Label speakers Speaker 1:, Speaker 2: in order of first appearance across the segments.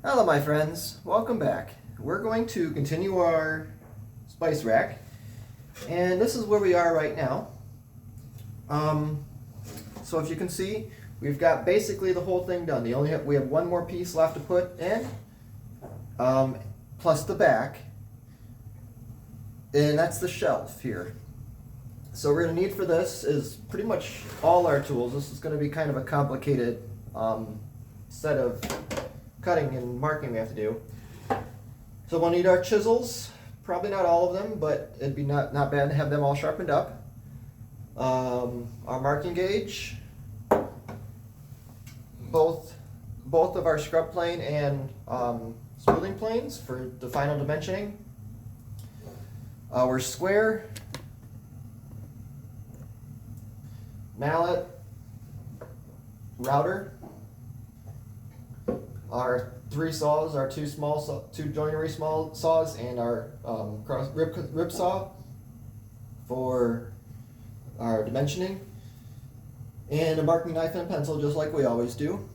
Speaker 1: Hello my friends, welcome back. We're going to continue our spice rack, and this is where we are right now. So if you can see, we've got basically the whole thing done. We have one more piece left to put in, plus the back, and that's the shelf here. So we're going to need for this is pretty much all our tools. This is going to be kind of a complicated set of cutting and marking we have to do. So we'll need our chisels, probably not all of them, but it'd be not bad to have them all sharpened up. Our marking gauge, both of our scrub plane and smoothing planes for the final dimensioning. Our square, mallet, router, our three saws, our two joinery small saws, and our rib saw for our dimensioning, and a marking knife and a pencil, just like we always do.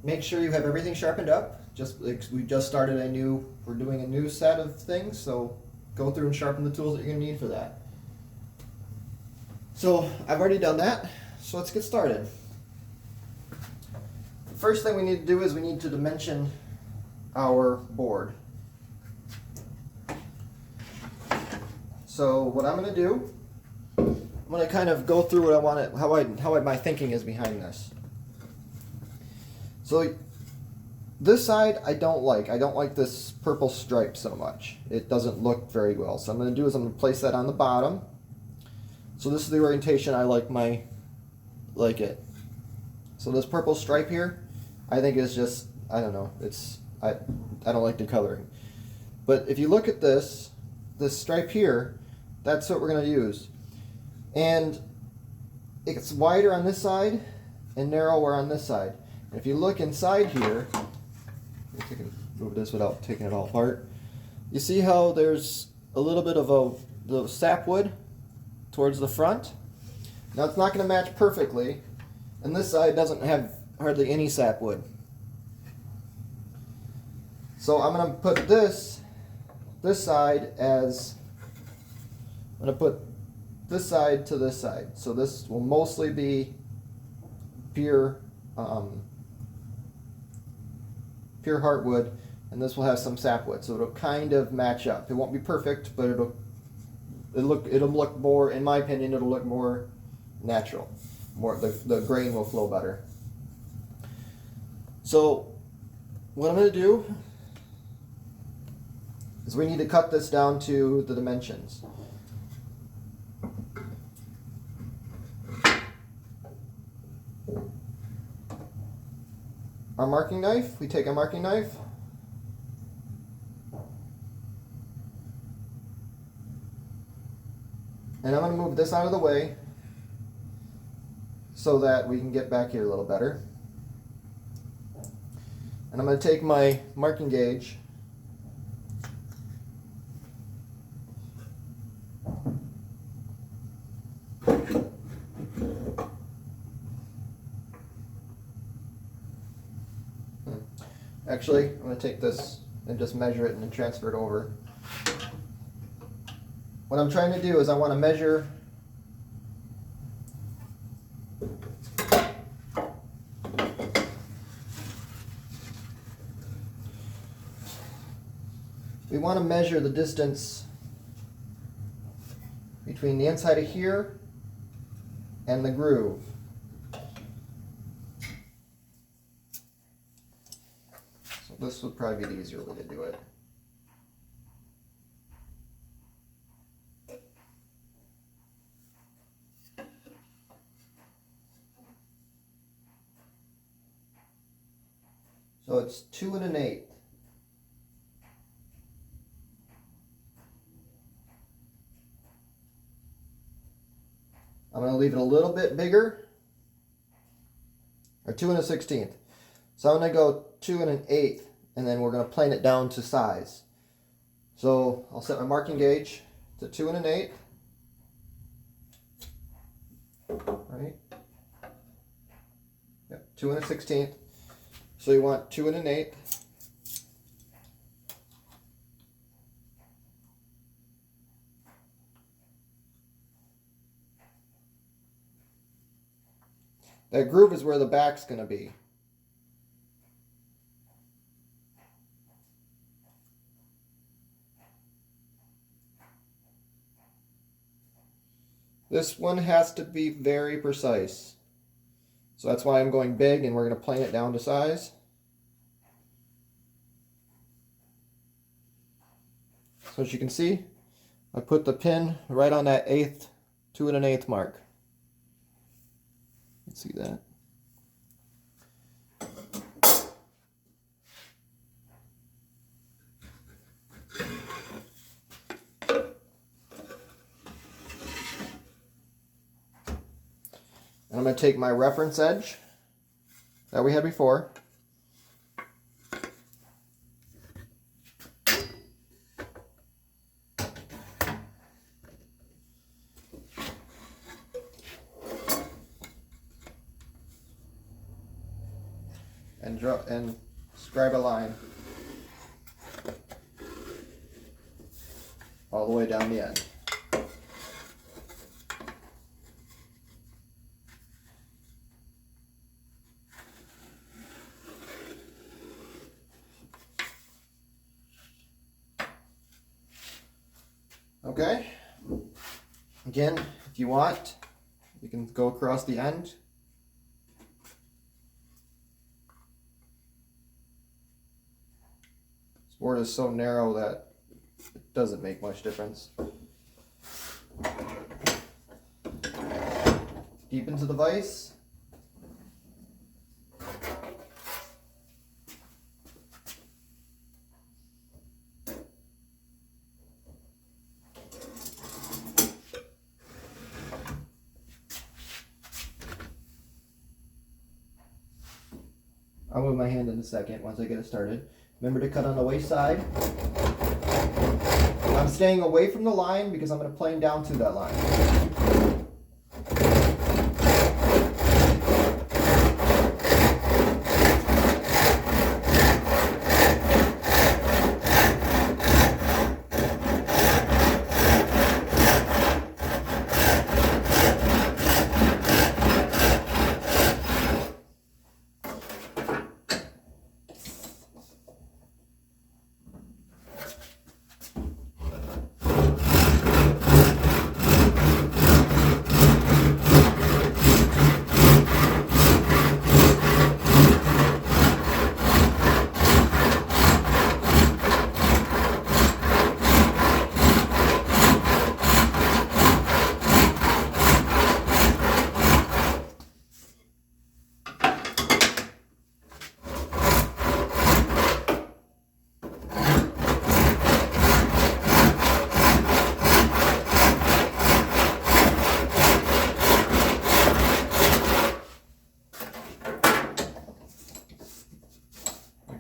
Speaker 1: Make sure you have everything sharpened up. We just started we're doing a new set of things, so go through and sharpen the tools that you're gonna need for that. So I've already done that, so let's get started. First thing we need to do is we need to dimension our board. So what I'm going to do, I'm going to kind of go through what I want to, how my thinking is behind this. So this side I don't like this purple stripe so much. It doesn't look very well. So I'm going to do is I'm going to place that on the bottom. So this is the orientation I like it. So this purple stripe here, I think is just, I don't know, I don't like the coloring. But if you look at this stripe here, that's what we're going to use. And it's wider on this side and narrower on this side. And if you look inside here, if I can move this without taking it all apart, you see how there's a little bit of the sapwood towards the front. Now it's not going to match perfectly, and this side doesn't have hardly any sapwood. So I'm going to put this side as, I'm going to put this side to this side. So this will mostly be pure heartwood, and this will have some sapwood. So it'll kind of match up. It won't be perfect, but it'll look more, in my opinion, it'll look more natural. The grain will flow better. So what I'm going to do is we need to cut this down to the dimensions. Our marking knife, we take a marking knife, and I'm going to move this out of the way so that we can get back here a little better. And I'm going to take my marking gauge Actually, I'm going to take this and just measure it and then transfer it over. What I'm trying to do is I want to measure the distance between the inside of here and the groove. So this would probably be the easier way to do it. So it's 2 1/8. I'm going to leave it a little bit bigger, or 2 1/16. So I'm going to go 2 1/8, and then we're going to plane it down to size. So I'll set my marking gauge to 2 1/8. Right? Yep, 2 1/16. So you want 2 1/8. That groove is where the back's going to be. This one has to be very precise. So that's why I'm going big, and we're going to plane it down to size. So as you can see, I put the pin right on that 2 1/8 mark. Let's see that. And I'm going to take my reference edge that we had before. And scribe a line all the way down the end. Okay. Again, if you want, you can go across the end. This board is so narrow that it doesn't make much difference. Deep into the vise. I'll move my hand in a second once I get it started. Remember to cut on the waist side. I'm staying away from the line because I'm going to plane down to that line.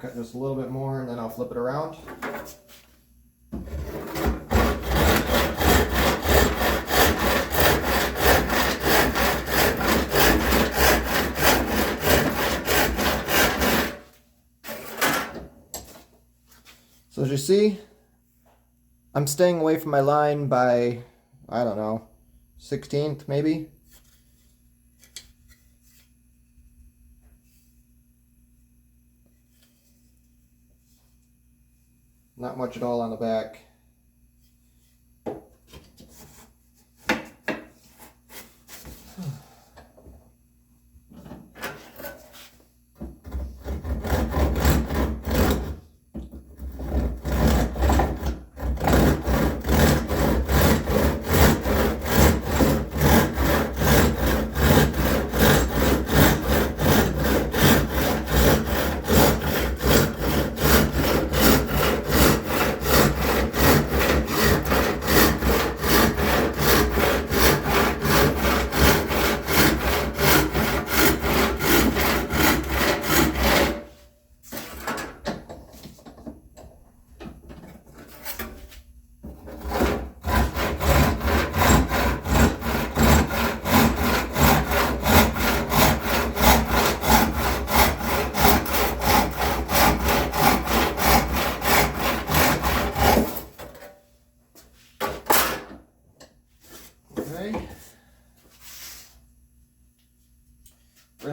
Speaker 1: Cut just a little bit more and then I'll flip it around. So as you see, I'm staying away from my line by, I don't know, 1/16 maybe. Not much at all on the back.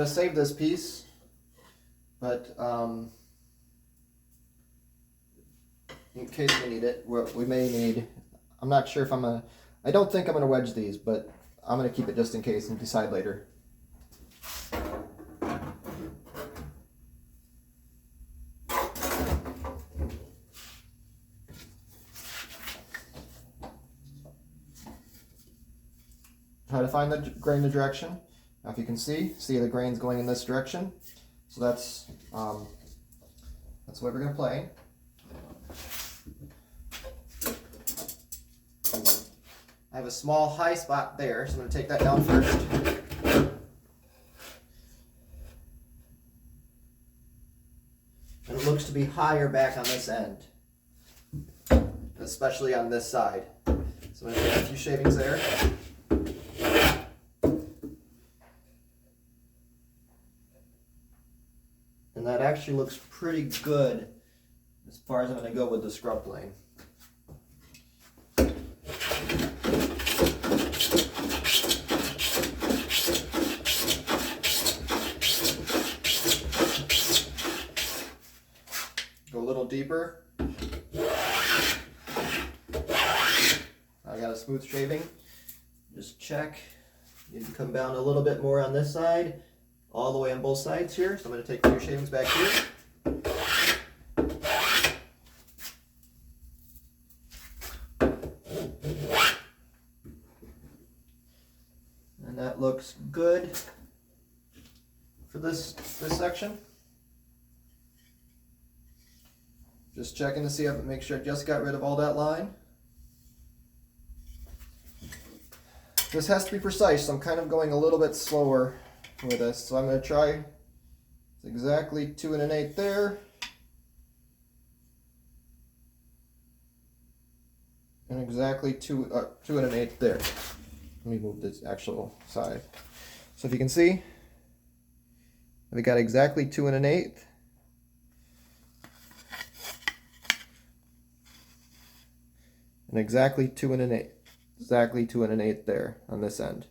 Speaker 1: going to save this piece, but in case we need it, we may need, I'm not sure if I don't think I'm going to wedge these, but I'm going to keep it just in case and decide later. Try to find the grain of direction. Now if you can see the grain's going in this direction. So that's the way we're going to play. I have a small high spot there, so I'm going to take that down first. And it looks to be higher back on this end, especially on this side. So I'm going to take a few shavings there. And that actually looks pretty good as far as I'm going to go with the scrub plane. Go a little deeper. I got a smooth shaving. Just check. Need to come down a little bit more on this side. All the way on both sides here. So I'm going to take a few shavings back here. And that looks good for this section. Just checking to see if make sure I just got rid of all that line. This has to be precise, so I'm kind of going a little bit slower with this. So I'm going to try exactly 2 1/8 there. And exactly 2 1/8 there. Let me move this actual side. So if you can see, we got exactly 2 1/8. And exactly 2 1/8. Exactly 2 1/8 there on this end.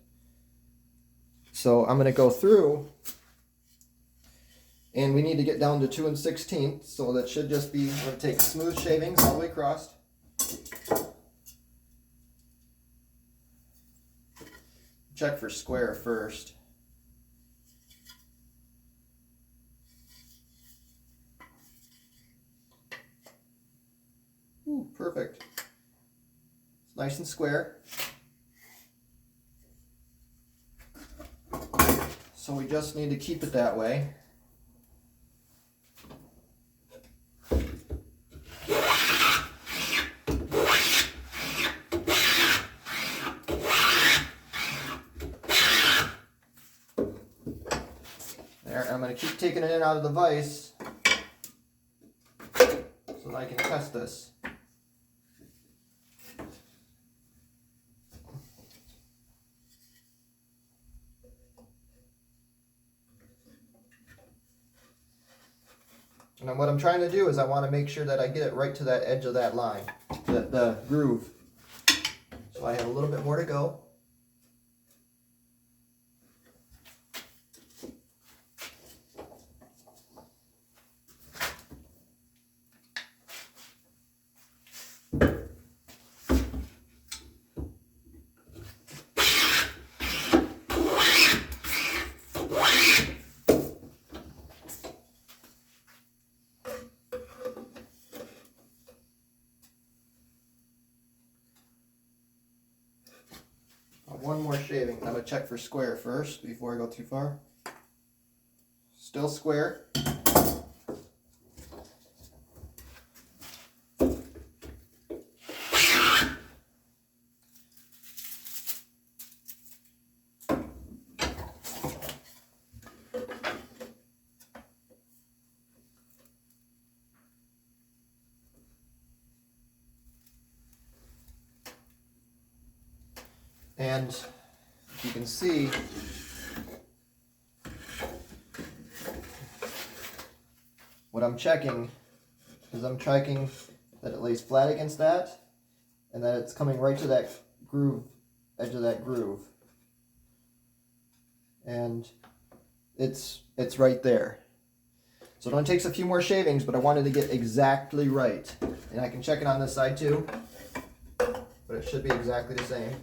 Speaker 1: So I'm going to go through, and we need to get down to 2 1/16. So that should just be, I'm going to take smooth shavings all the way across. Check for square first. Ooh, perfect. It's nice and square. So we just need to keep it that way. There, I'm going to keep taking it in out of the vise so that I can test this. And what I'm trying to do is I want to make sure that I get it right to that edge of that line, the groove. So I have a little bit more to go. One more shaving. I'm going to check for square first before I go too far. Still square. And you can see what I'm checking is I'm checking that it lays flat against that and that it's coming right to that groove, edge of that groove. And it's right there. So it only takes a few more shavings, but I wanted to get exactly right. And I can check it on this side too, but it should be exactly the same.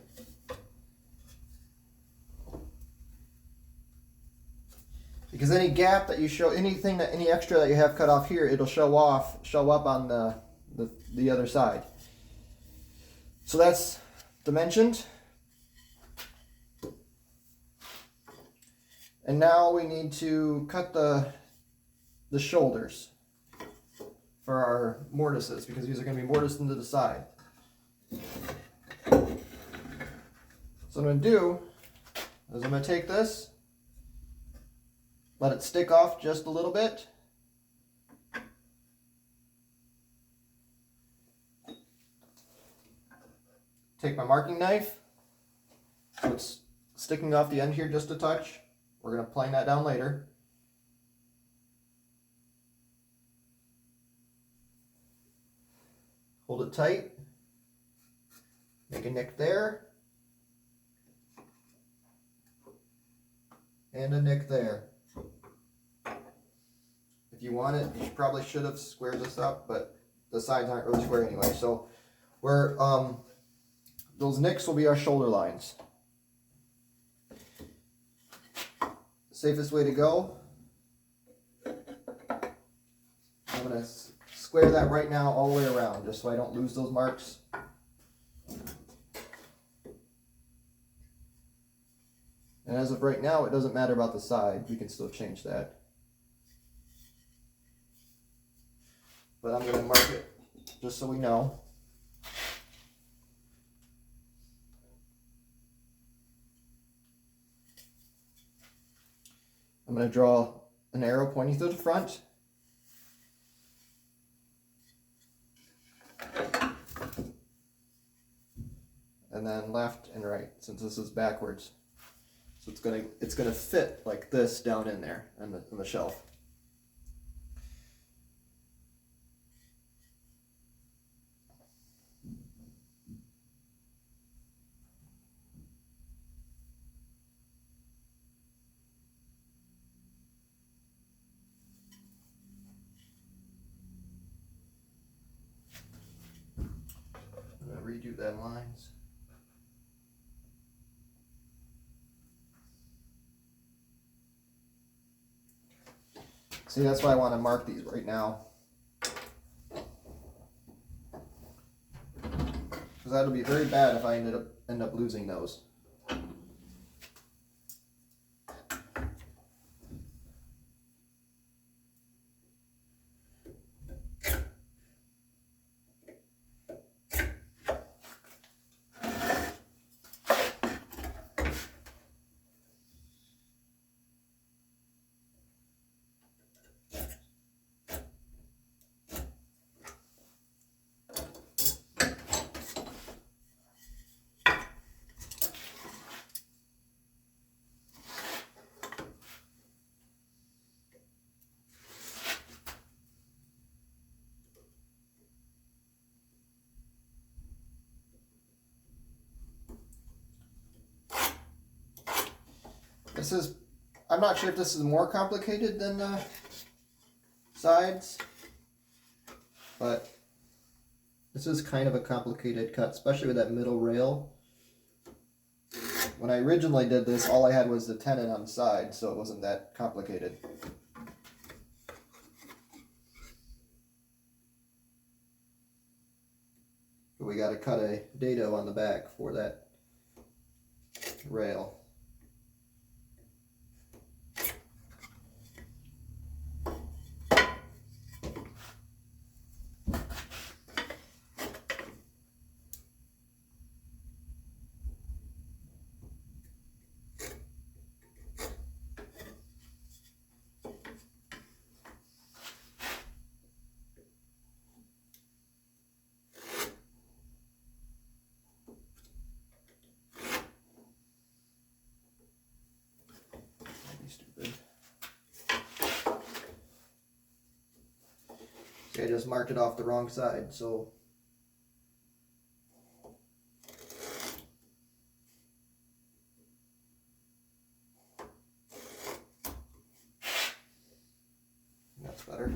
Speaker 1: Because any gap that you show, any extra that you have cut off here, it'll show up on the other side. So that's dimensioned. And now we need to cut the shoulders for our mortises, because these are going to be mortised into the side. So what I'm going to do is I'm going to take this, let it stick off just a little bit. Take my marking knife, so it's sticking off the end here just a touch. We're going to plane that down later. Hold it tight. Make a nick there. And a nick there. If you want it, you probably should have squared this up, but the sides aren't really square anyway. So we're those nicks will be our shoulder lines. Safest way to go. I'm going to square that right now all the way around, just so I don't lose those marks. And as of right now, it doesn't matter about the side. We can still change that. But I'm going to mark it just so we know. I'm going to draw an arrow pointing to the front. And then left and right, since this is backwards. So it's gonna fit like this down in there on the shelf. I'm gonna redo them lines. See, that's why I want to mark these right now. Because that'll be very bad if I end up losing those. I'm not sure if this is more complicated than the sides, but this is kind of a complicated cut, especially with that middle rail. When I originally did this, all I had was the tenon on the side, so it wasn't that complicated. But we got to cut a dado on the back for that rail. I just marked it off the wrong side, so That's better.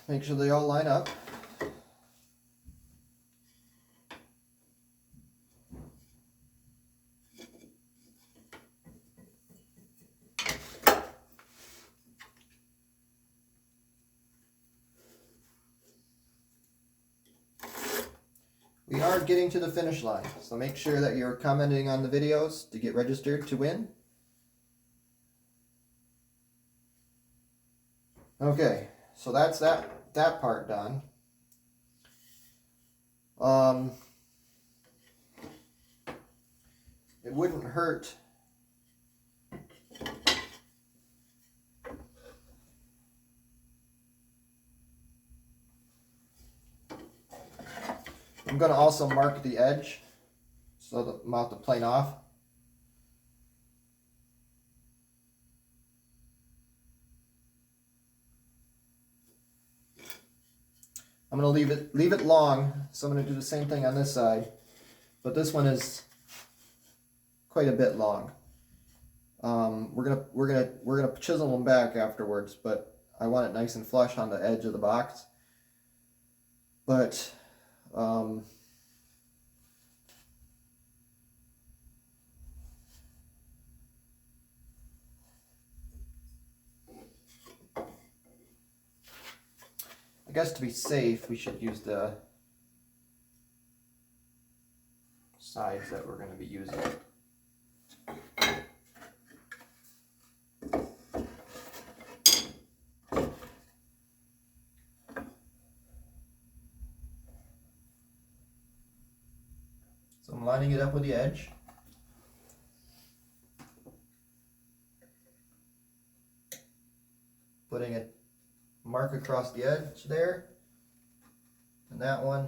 Speaker 1: Make sure they all line up. We are getting to the finish line, so make sure that you're commenting on the videos to get registered to win. Okay, so that's that part done. It wouldn't hurt I'm going to also mark the edge so that I'm out the plane off. I'm going to leave it long, so I'm going to do the same thing on this side, but this one is quite a bit long. We're gonna chisel them back afterwards, but I want it nice and flush on the edge of the box. But I guess to be safe, we should use the sides that we're going to be using. So I'm lining it up with the edge. Putting a mark across the edge there, and that one.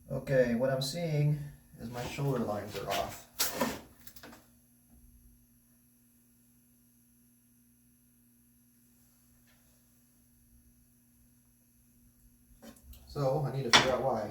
Speaker 1: Okay, what I'm seeing is my shoulder lines are off. So I need to figure out why.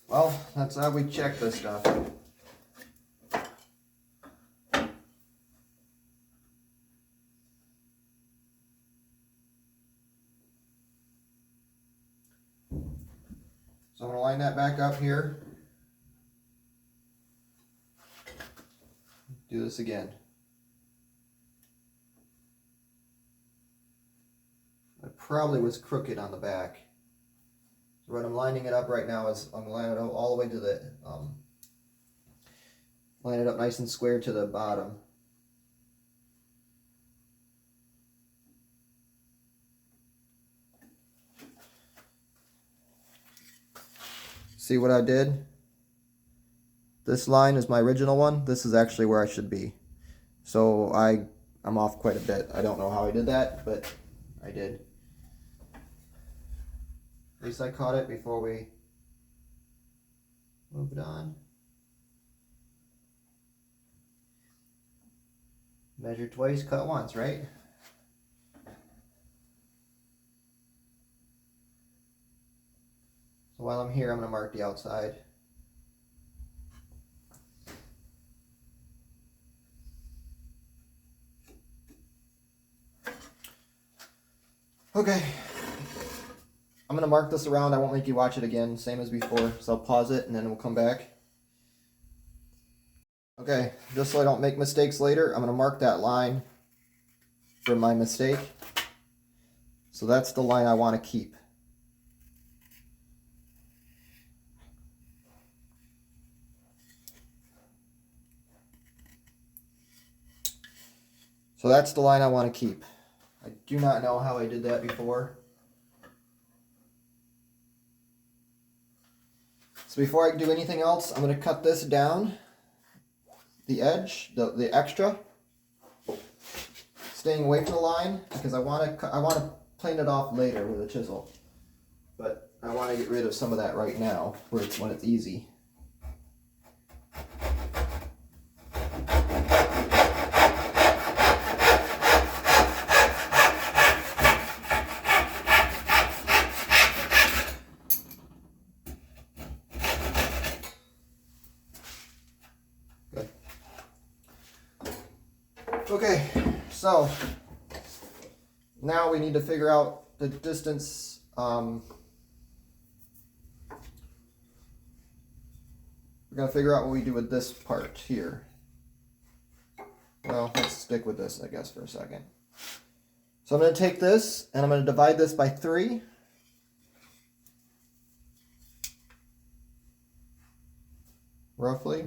Speaker 1: Well, that's how we check this stuff. So I'm going to line that back up here. Do this again. I probably was crooked on the back. So what I'm lining it up right now is I'm lining it all the way to the, line it up nice and square to the bottom. See what I did? This line is my original one. This is actually where I should be. So I'm off quite a bit. I don't know how I did that, but I did. At least I caught it before we move it on. Measure twice, cut once, right? So while I'm here, I'm going to mark the outside. Okay. I'm going to mark this around. I won't make you watch it again, same as before. So I'll pause it and then we'll come back. Okay, just so I don't make mistakes later, I'm going to mark that line for my mistake. So that's the line I want to keep. So that's the line I want to keep. I do not know how I did that before. So before I do anything else, I'm going to cut this down, the edge, the extra, staying away from the line because I want to plane it off later with a chisel. But I want to get rid of some of that right now when it's easy. Good. Okay, so now we need to figure out the distance. We're going to figure out what we do with this part here. Well, let's stick with this, I guess, for a second. So I'm going to take this and I'm going to divide this by 3. Roughly.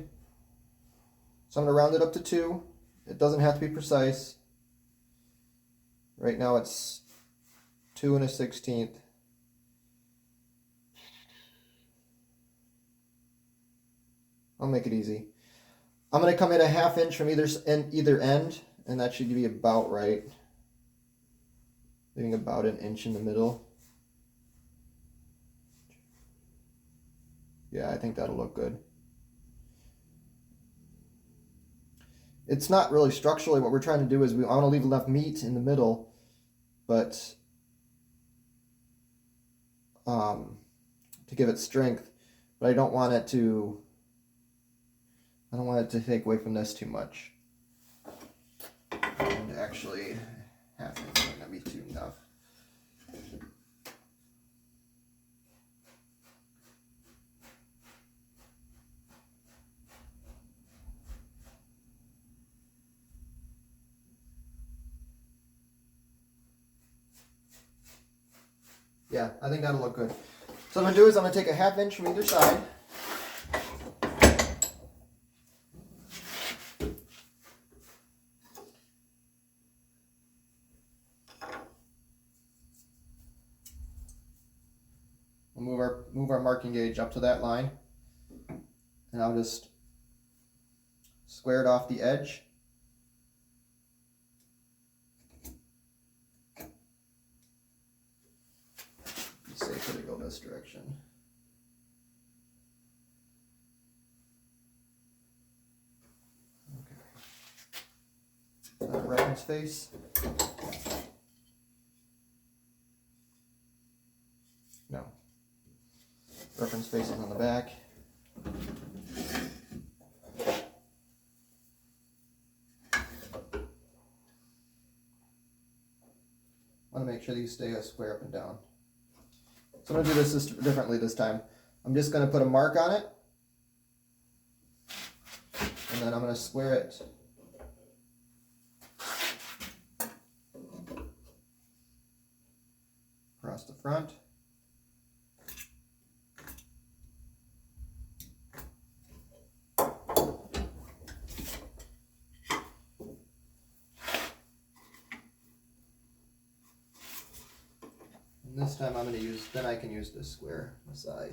Speaker 1: So I'm going to round it up to 2. It doesn't have to be precise. Right now it's 2 1/16. I'll make it easy. I'm going to come in a 1/2 inch from either end, and that should be about right. Leaving about 1 inch in the middle. Yeah, I think that'll look good. It's not really structurally what we're trying to do is I want to leave enough meat in the middle, but to give it strength, but I don't want it to take away from this too much. And actually, 1/2 inch might not be too enough. Yeah, I think that'll look good. So what I'm going to do is I'm going to take a 1/2 inch from either side. We'll move our marking gauge up to that line. And I'll just square it off the edge. Be safer to go this direction. Okay. Reference face. No. Reference face is on the back. I want to make sure these stay square up and down. So I'm going to do this differently this time. I'm just going to put a mark on it. And then I'm going to square it across the front. And this time I'm going to use, then I can use this square on the side.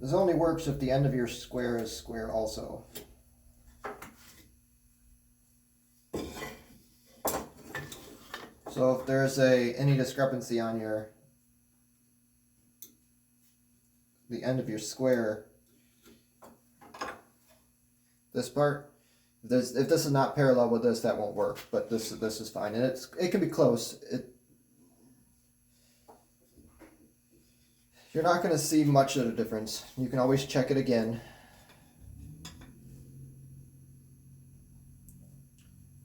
Speaker 1: This only works if the end of your square is square also. So if there's any discrepancy on the end of your square, this part, if this is not parallel with this, that won't work. But this is fine, and it can be close. You're not going to see much of a difference. You can always check it again.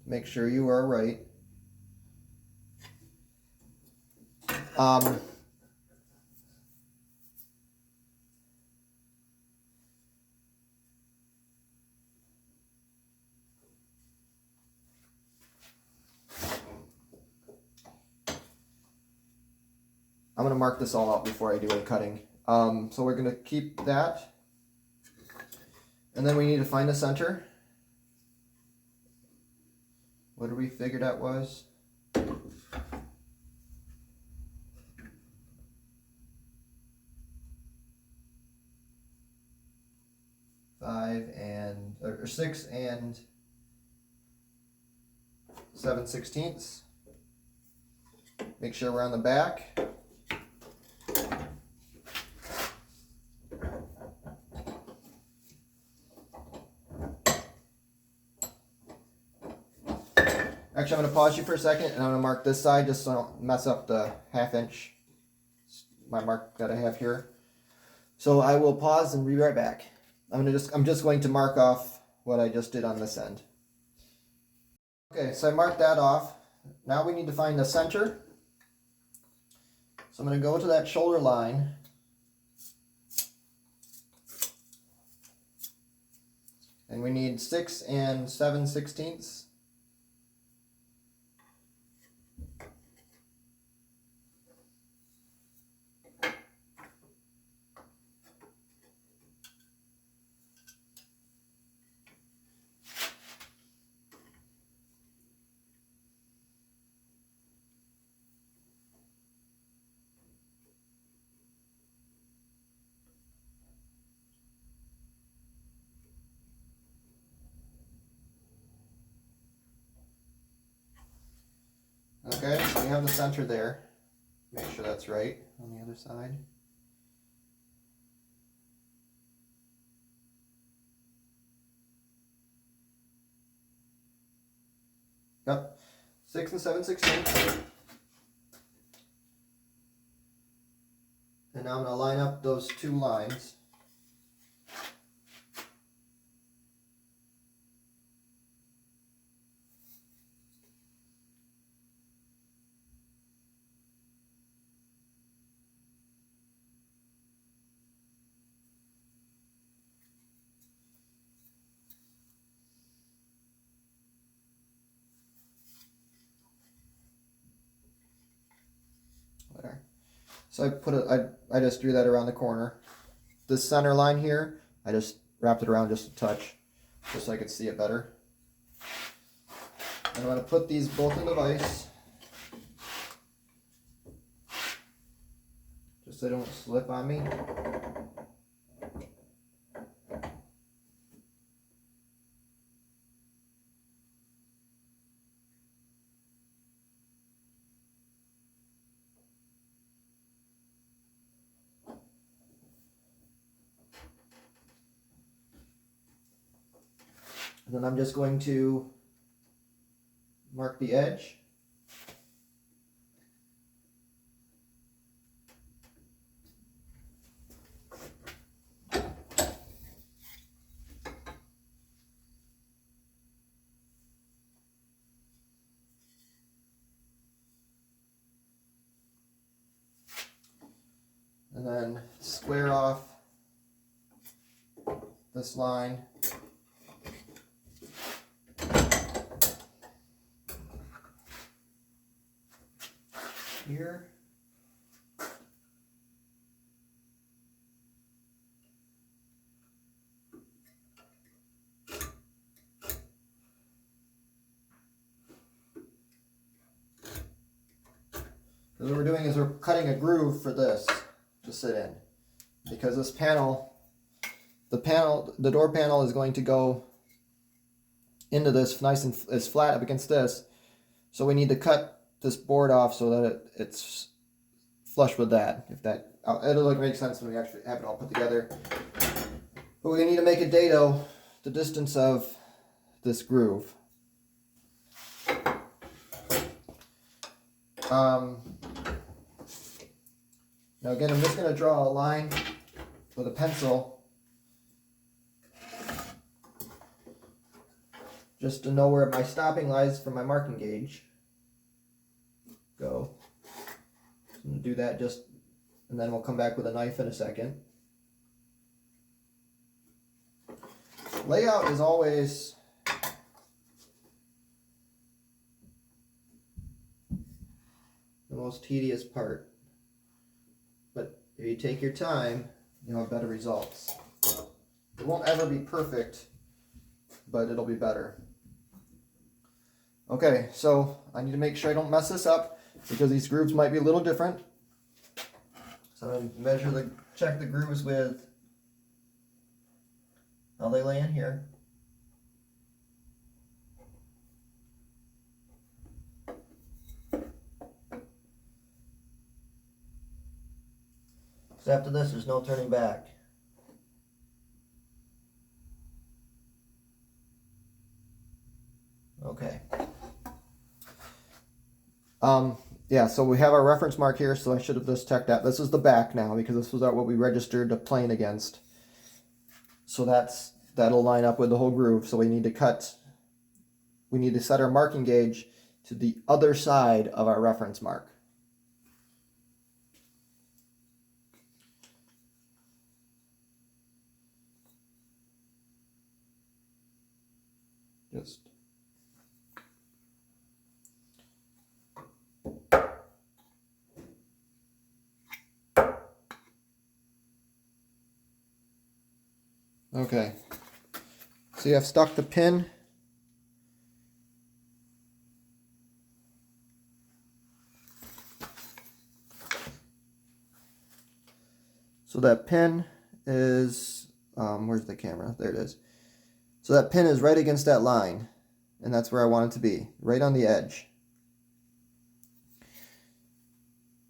Speaker 1: Make sure you are right. I'm going to mark this all out before I do any cutting. So we're going to keep that. And then we need to find the center. What did we figure that was? 6 and 7/16. Make sure we're on the back. Actually, I'm going to pause you for a second, and I'm going to mark this side just so I don't mess up the 1/2 inch, my mark that I have here. So I will pause and be right back. I'm just going to mark off what I just did on this end. Okay, so I marked that off. Now we need to find the center. So I'm going to go to that shoulder line. And we need 6 and 7/16. Okay, so we have the center there. Make sure that's right on the other side. Yep, 6 and 7/16. And now I'm going to line up those two lines. There. So I just drew that around the corner. This center line here, I just wrapped it around just a touch, just so I could see it better. And I'm going to put these both in the vise, just so they don't slip on me. And then I'm just going to mark the edge. And then square off this line. Here. Because what we're doing is we're cutting a groove for this to sit in. Because this panel, the door panel is going to go into this nice and is flat up against this. So we need to cut this board off so that it's flush with that. If that, it'll make sense when we actually have it all put together. But we need to make a dado the distance of this groove. Now again, I'm just going to draw a line with a pencil just to know where my stopping lines for my marking gauge go. So I'm going to do that and then we'll come back with a knife in a second. Layout is always the most tedious part, but if you take your time, you'll have better results. It won't ever be perfect, but it'll be better. Okay, so I need to make sure I don't mess this up because these grooves might be a little different. So I'm going to check the grooves with how they lay in here. So after this, there's no turning back. Okay. Yeah, so we have our reference mark here, so I should have just checked that. This is the back now because this was what we registered the plane against. So that'll line up with the whole groove. So we need to set our marking gauge to the other side of our reference mark. Okay. See, I've stuck the pin so that pin is where's the camera? There it is. So that pin is right against that line, and that's where I want it to be, right on the edge.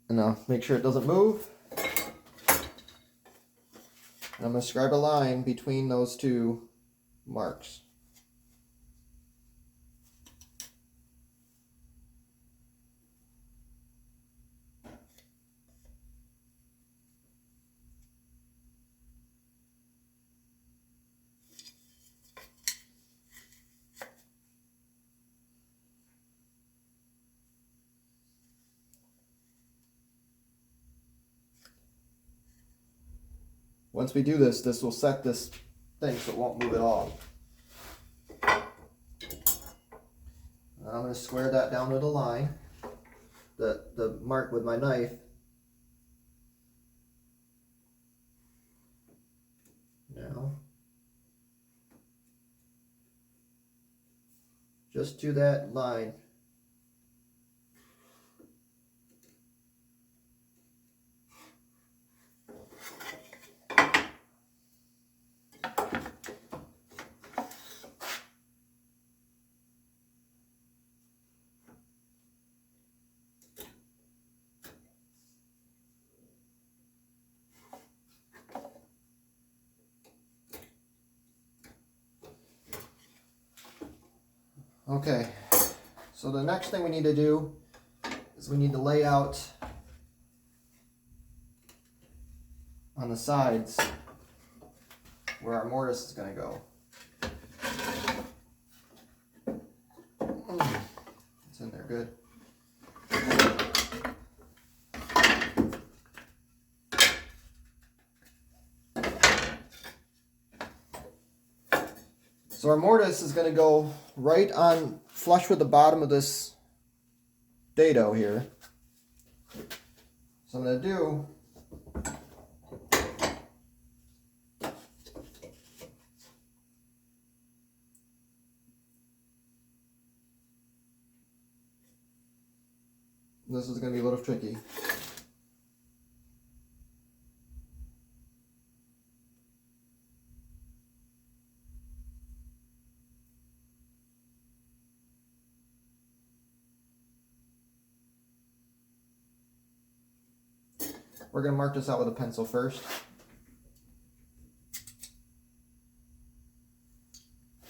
Speaker 1: And now make sure it doesn't move. And I'm going to scribe a line between those two marks. Once we do this, this will set this thing so it won't move at all. I'm going to square that down with a line, the mark with my knife. Now, just to that line. Okay, so the next thing we need to do is we need to lay out on the sides where our mortise is going to go. It's in there good. So our mortise is going to go right on flush with the bottom of this dado here. So I'm going to do this is going to be a little tricky. we're going to mark this out with a pencil first.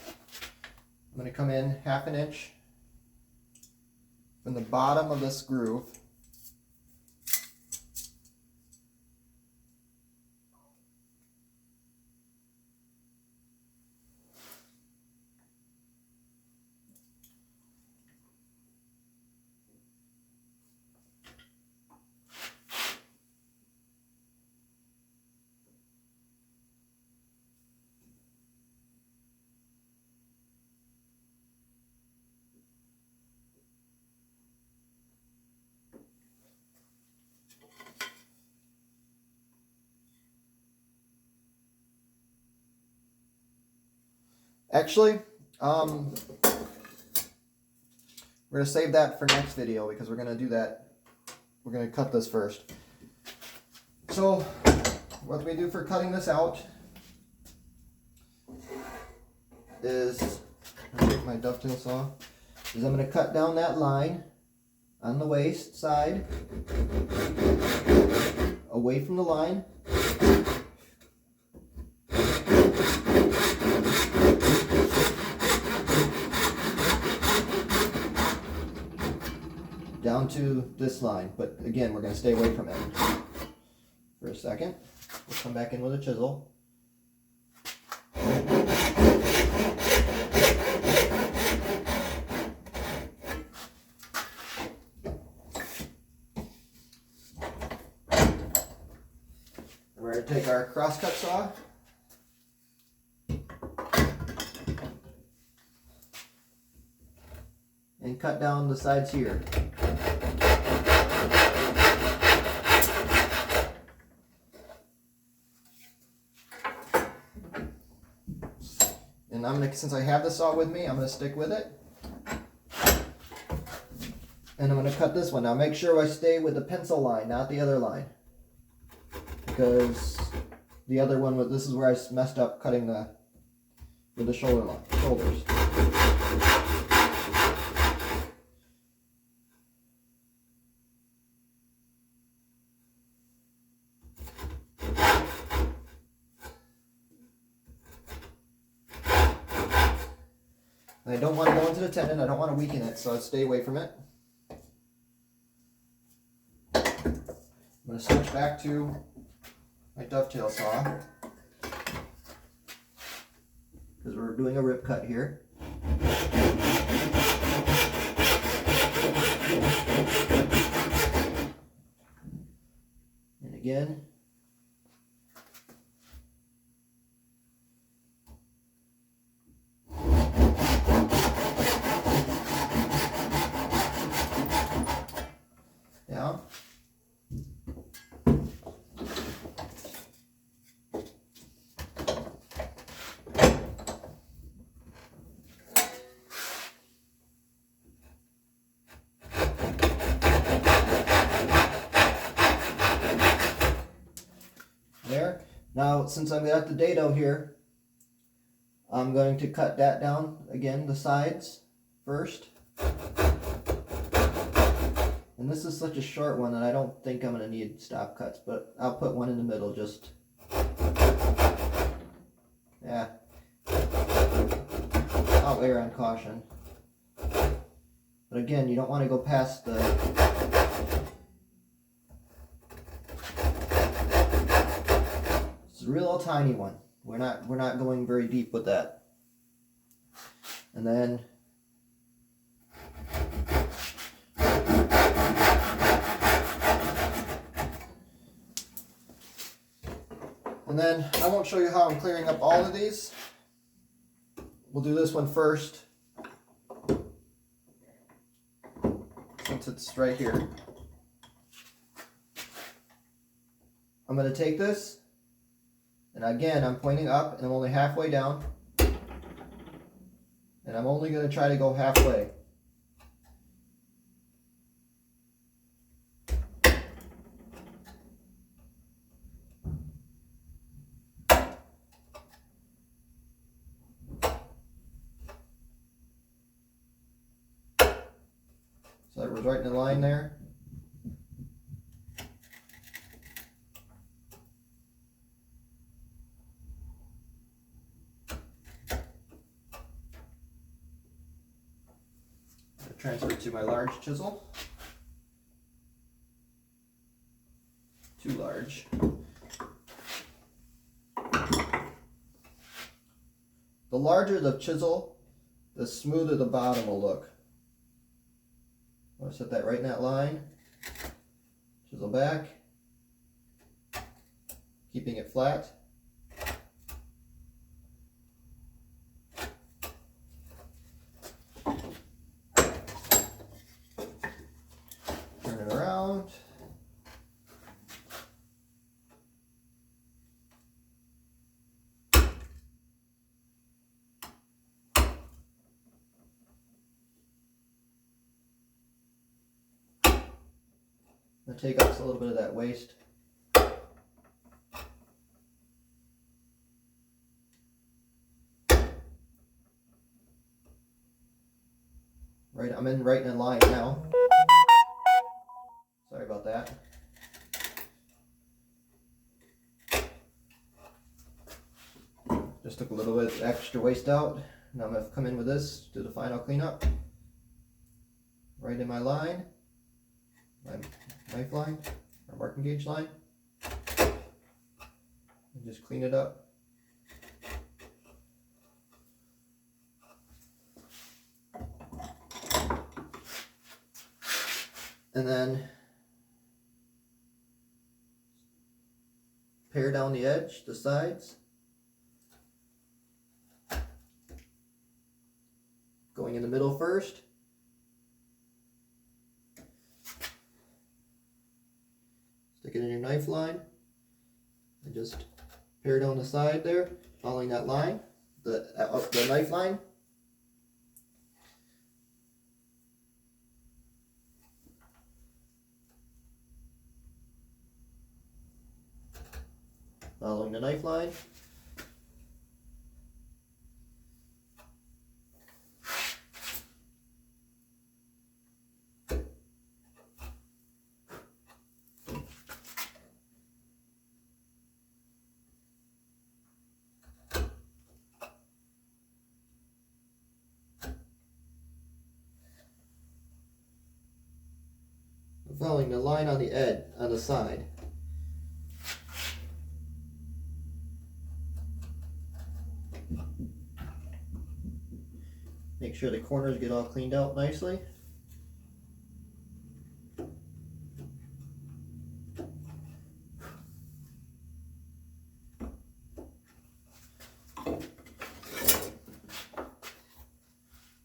Speaker 1: I'm going to come in 1/2 inch from the bottom of this groove. Actually, we're going to save that for next video because we're going to do that. We're going to cut this first. So, what we do for cutting this out is, I'll take my dovetail saw, is I'm going to cut down that line on the waist side, away from the line. Down to this line, but again, we're going to stay away from it for a second. We'll come back in with a chisel. We're going to take our crosscut saw and cut down the sides here. And I'm gonna, since I have the saw with me, I'm gonna stick with it. And I'm gonna cut this one. Now make sure I stay with the pencil line, not the other line. Because the other one, this is where I messed up cutting with the shoulders. And I don't want to go into the tendon, I don't want to weaken it, so I'll stay away from it. I'm going to switch back to my dovetail saw, because we're doing a rip cut here. And again, down. There. Now, since I've got the dado here, I'm going to cut that down again, the sides first. And this is such a short one that I don't think I'm going to need stop cuts, but I'll put one in the middle just, yeah, I'll err on caution. But again, you don't want to go past the, it's a real tiny one. We're not going very deep with that. And then I won't show you how I'm clearing up all of these. We'll do this one first, since it's right here. I'm going to take this, and again, I'm pointing up, and I'm only halfway down. And I'm only going to try to go halfway. So that was right in the line there. to my large chisel. Too large. The larger the chisel, the smoother the bottom will look. I'm going to set that right in that line. Chisel back, keeping it flat. Turn it around. I'm going to take off a little bit of that waste. Right, I'm right in line now. Sorry about that. Just took a little bit extra waste out. Now I'm going to come in with this, do the final cleanup. Right in my line, my knife line, or marking gauge line. And just clean it up. And then pare down the edge, the sides. Going in the middle first. Stick it in your knife line. And just pare down the side there, following that line, the knife line. Following the knife line. Following the line on the edge, on the side. Make sure the corners get all cleaned out nicely.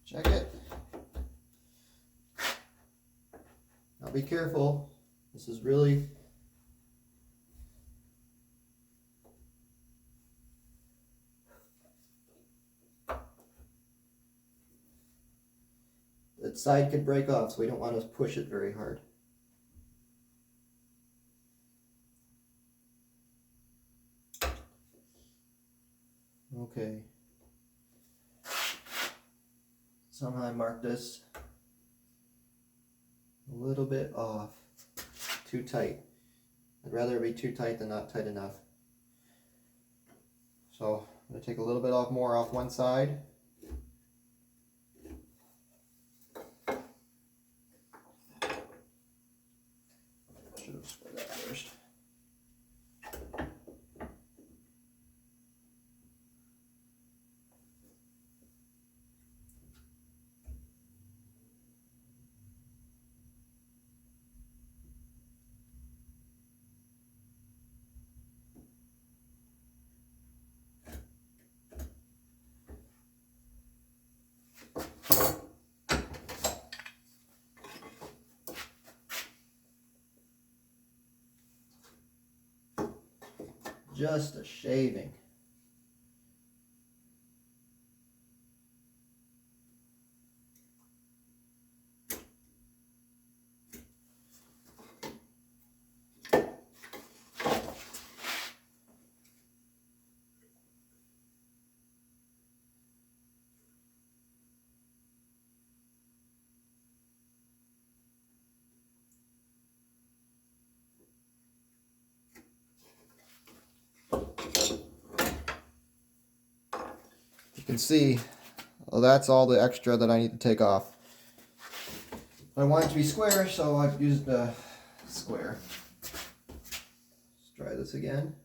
Speaker 1: Check it. Now be careful. This is really that side could break off, so we don't want to push it very hard. Okay. Somehow I marked this a little bit off. Too tight. I'd rather it be too tight than not tight enough. So I'm going to take a little bit more off one side. Should have spread that first. Just a shaving. You can see, well, that's all the extra that I need to take off. I want it to be square, so I've used a square. Let's try this again.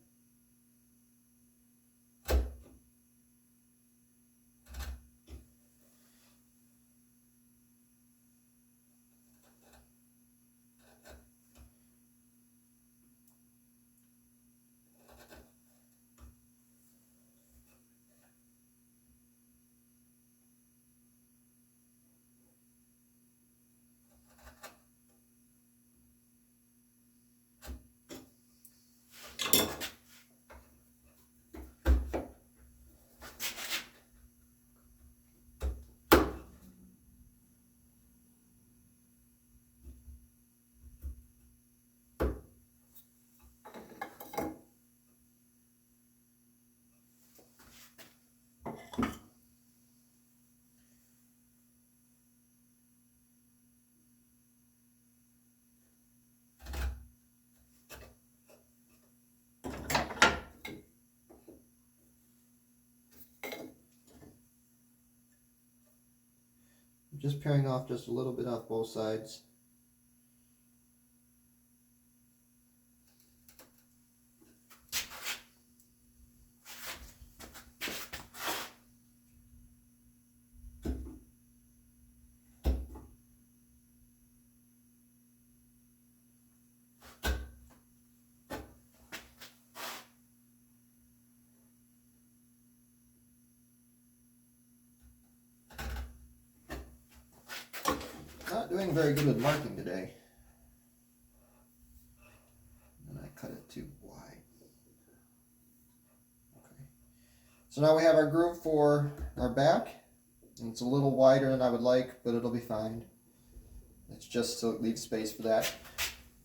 Speaker 1: I'm just paring off just a little bit off both sides. Not doing very good with marking today. And I cut it too wide. Okay. So now we have our groove for our back. And it's a little wider than I would like, but it'll be fine. It's just so it leaves space for that.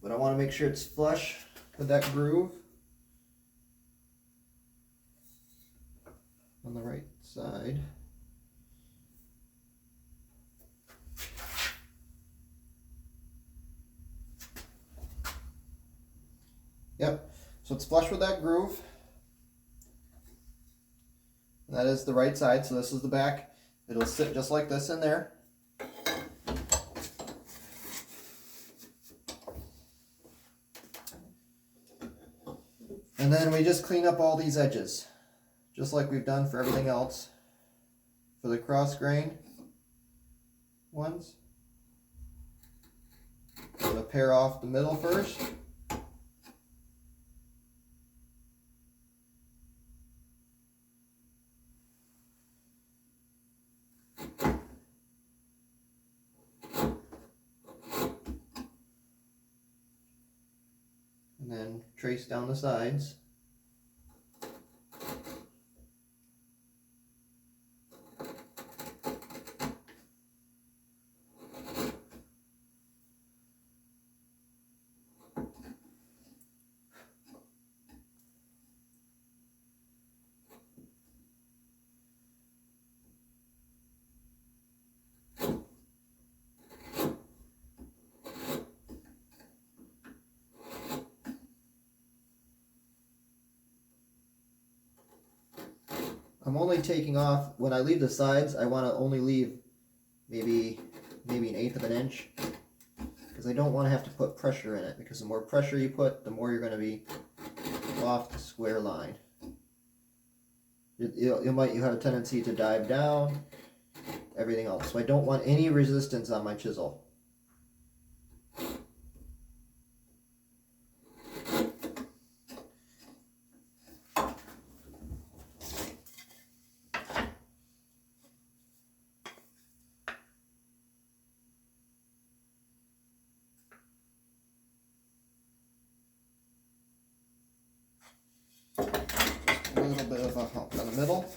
Speaker 1: But I want to make sure it's flush with that groove on the right side. Yep, so it's flush with that groove. And that is the right side, so this is the back. It'll sit just like this in there. And then we just clean up all these edges, just like we've done for everything else. For the cross grain ones, I'm going to pare off the middle first. And then trace down the sides. I'm only taking off, when I leave the sides, I want to only leave maybe an 1/8 of an inch, because I don't want to have to put pressure in it, because the more pressure you put, the more you're going to be off the square line. You have a tendency to dive down, everything else. So I don't want any resistance on my chisel. A little bit of a hump in the middle.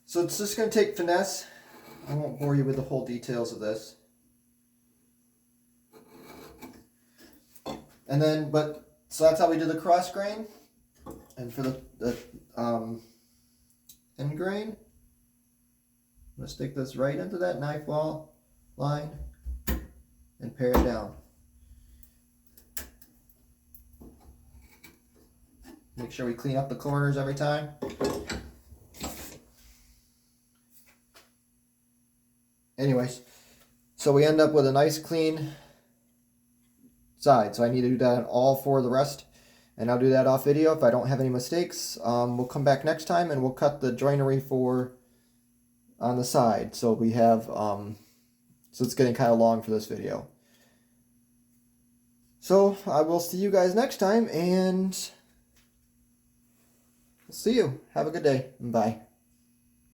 Speaker 1: So it's just going to take finesse. I won't bore you with the whole details of this. And then, so that's how we do the cross grain. And for the end grain, I'm going to stick this right into that knife wall line and pare it down. Make sure we clean up the corners every time. Anyways, So we end up with a nice clean side. So I need to do that on all 4 of the rest. And I'll do that off video if I don't have any mistakes. We'll come back next time and we'll cut the joinery on the side. So we have, so it's getting kind of long for this video. So I will see you guys next time, and see you. Have a good day. Bye.